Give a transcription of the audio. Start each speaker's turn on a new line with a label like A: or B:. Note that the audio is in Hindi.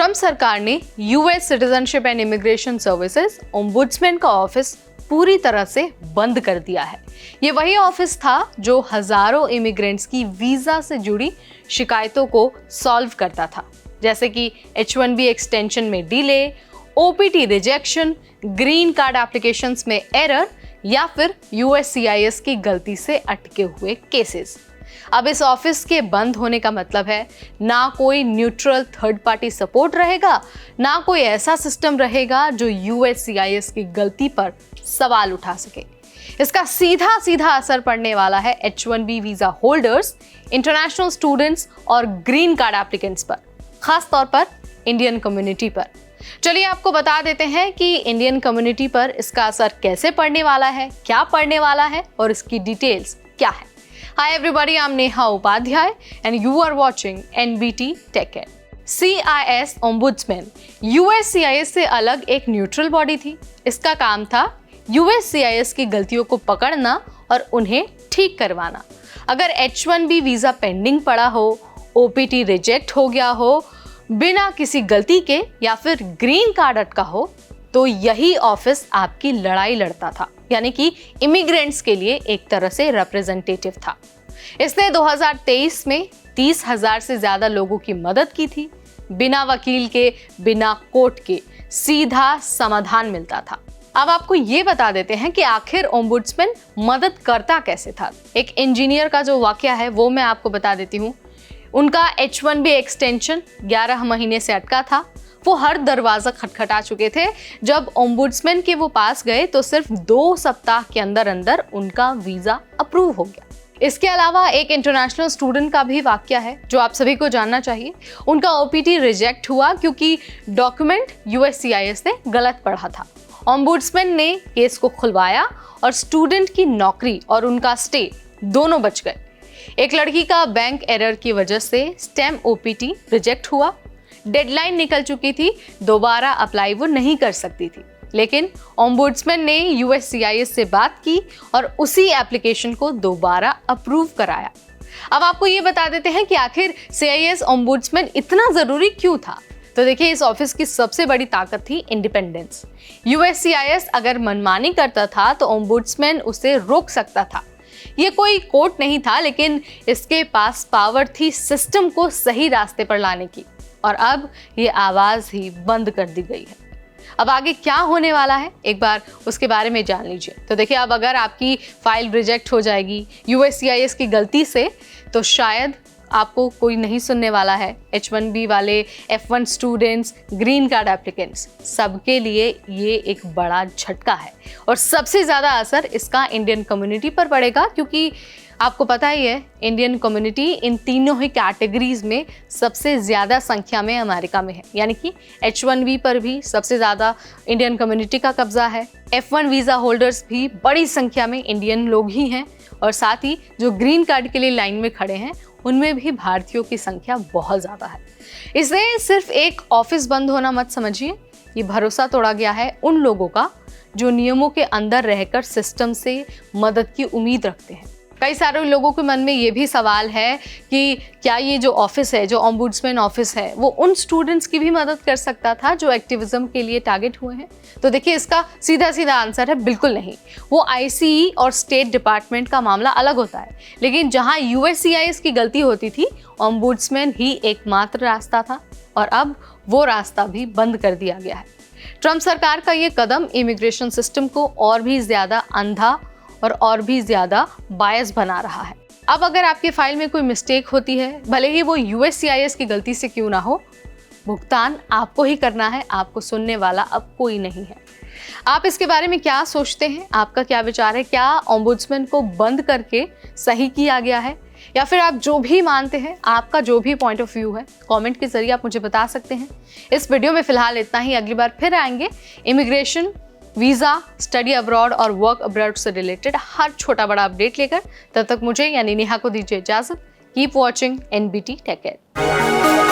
A: ट्रम्प सरकार ने US citizenship and immigration services ombudsman का ऑफिस पूरी तरह से बंद कर दिया है। ये वही ऑफिस था जो हजारों इमिग्रेंट्स की वीजा से जुड़ी शिकायतों को सॉल्व करता था, जैसे कि H1B एक्सटेंशन में delay, OPT rejection, green card applications में एरर या फिर USCIS की गलती से अटके हुए केसेस। अब इस ऑफिस के बंद होने का मतलब है ना कोई न्यूट्रल थर्ड पार्टी सपोर्ट रहेगा, ना कोई ऐसा सिस्टम रहेगा जो USCIS की गलती पर सवाल उठा सके। इसका सीधा सीधा असर पड़ने वाला है H1B visa holders, international students और ग्रीन कार्ड एप्लीकेंट्स पर, खास तौर पर इंडियन कम्युनिटी पर। चलिए आपको बता देते हैं कि इंडियन कम्युनिटी पर इसका असर कैसे पड़ने वाला है, क्या पड़ने वाला है और इसकी डिटेल्स क्या है। Hi everybody, I'm Neha Upadhyay and you are watching NBT Tech Ed. CIS Ombudsman USCIS से अलग एक न्यूट्रल बॉडी थी। इसका काम था USCIS की गलतियों को पकड़ना और उन्हें ठीक करवाना। अगर H1B वीजा पेंडिंग पड़ा हो, OPT रिजेक्ट हो गया हो, बिना किसी गलती के या फिर ग्रीन कार्ड अटका हो, तो यही ऑफिस आपकी लड़ाई लड़ता था, यानी कि इमिग्रेंट्स के लिए एक तरह से रिप्रेजेंटेटिव था। इसने 2023 में 30,000 से ज्यादा लोगों की मदद की थी। बिना वकील के, बिना कोर्ट के सीधा समाधान मिलता था। अब आपको ये बता देते हैं कि आखिर ओम्बुड्समैन मदद करता कैसे था। एक इंजीनियर का जो वाकया है वो मैं आपको बता देती हूँ। उनका H1B एक्सटेंशन 11 महीने से अटका था। वो हर दरवाजा खटखटा चुके थे। जब ओम्बुड्समैन के वो पास गए तो सिर्फ 2 सप्ताह के अंदर अंदर उनका वीजा अप्रूव हो गया। इसके अलावा एक इंटरनेशनल स्टूडेंट का भी वाकया है जो आप सभी को जानना चाहिए। उनका OPT रिजेक्ट हुआ क्योंकि डॉक्यूमेंट USCIS ने गलत पढ़ा था। ओम्बुड्समैन ने केस को खुलवाया और स्टूडेंट की नौकरी और उनका स्टे दोनों बच गए। एक लड़की का बैंक एरर की वजह से स्टेम OPT रिजेक्ट हुआ। डेडलाइन निकल चुकी थी, दोबारा अप्लाई वो नहीं कर सकती थी, लेकिन ओम्बुड्समैन ने USCIS से बात की और उसी एप्लीकेशन को दोबारा अप्रूव कराया। अब आपको ये बता देते हैं कि आखिर CIS ओम्बुड्समैन इतना जरूरी क्यों था। तो देखिए, इस ऑफिस की सबसे बड़ी ताकत थी इंडिपेंडेंस। USCIS अगर मनमानी करता था तो ओम्बुड्समैन उसे रोक सकता था। ये कोई कोर्ट नहीं था, लेकिन इसके पास पावर थी सिस्टम को सही रास्ते पर लाने की। और अब ये आवाज ही बंद कर दी गई है। अब आगे क्या होने वाला है, एक बार उसके बारे में जान लीजिए। तो देखिए, अब अगर आपकी फाइल रिजेक्ट हो जाएगी USCIS की गलती से, तो शायद आपको कोई नहीं सुनने वाला है। H1B वाले, F1 students, green card applicants, सबके लिए ये एक बड़ा झटका है। और सबसे ज़्यादा असर इसका इंडियन कम्युनिटी पर पड़ेगा, क्योंकि आपको पता ही है इंडियन कम्युनिटी इन तीनों ही कैटेगरीज में सबसे ज़्यादा संख्या में अमेरिका में है। यानी कि H1B पर भी सबसे ज़्यादा इंडियन कम्युनिटी का कब्जा है। F1 वीज़ा होल्डर्स भी बड़ी संख्या में इंडियन लोग ही हैं, और साथ ही जो ग्रीन कार्ड के लिए लाइन में खड़े हैं उनमें भी भारतीयों की संख्या बहुत ज़्यादा है। इसलिए सिर्फ एक ऑफिस बंद होना मत समझिए, ये भरोसा तोड़ा गया है उन लोगों का जो नियमों के अंदर रहकर सिस्टम से मदद की उम्मीद रखते हैं। कई सारे लोगों के मन में ये भी सवाल है कि क्या ये जो ऑफिस है, जो ओम्बुड्समैन ऑफिस है, वो उन स्टूडेंट्स की भी मदद कर सकता था जो एक्टिविज्म के लिए टारगेट हुए हैं। तो देखिए, इसका सीधा सीधा आंसर है बिल्कुल नहीं। वो ICE और स्टेट डिपार्टमेंट का मामला अलग होता है, लेकिन जहाँ USCIS की गलती होती थी, ओम्बुड्समैन ही एकमात्र रास्ता था, और अब वो रास्ता भी बंद कर दिया गया है। ट्रम्प सरकार का ये कदम इमिग्रेशन सिस्टम को और भी ज़्यादा अंधा और भी ज़्यादा बायस बना रहा है। अब अगर आपकी फाइल में कोई मिस्टेक होती है, भले ही वो USCIS की गलती से क्यों ना हो, भुगतान आपको ही करना है। आपको सुनने वाला अब कोई नहीं है। आप इसके बारे में क्या सोचते हैं? आपका क्या विचार है? क्या ओम्बुड्समैन को बंद करके सही किया गया है, या फिर आप जो भी मानते हैं, आपका जो भी पॉइंट ऑफ व्यू है, कमेंट के जरिए आप मुझे बता सकते हैं। इस वीडियो में फिलहाल इतना ही। अगली बार फिर आएंगे इमिग्रेशन, वीज़ा, स्टडी अब्रॉड और वर्क अब्रॉड से रिलेटेड हर छोटा बड़ा अपडेट लेकर। तब तक मुझे यानी नेहा को दीजिए इजाज़त। Keep watching NBT Tech Ed।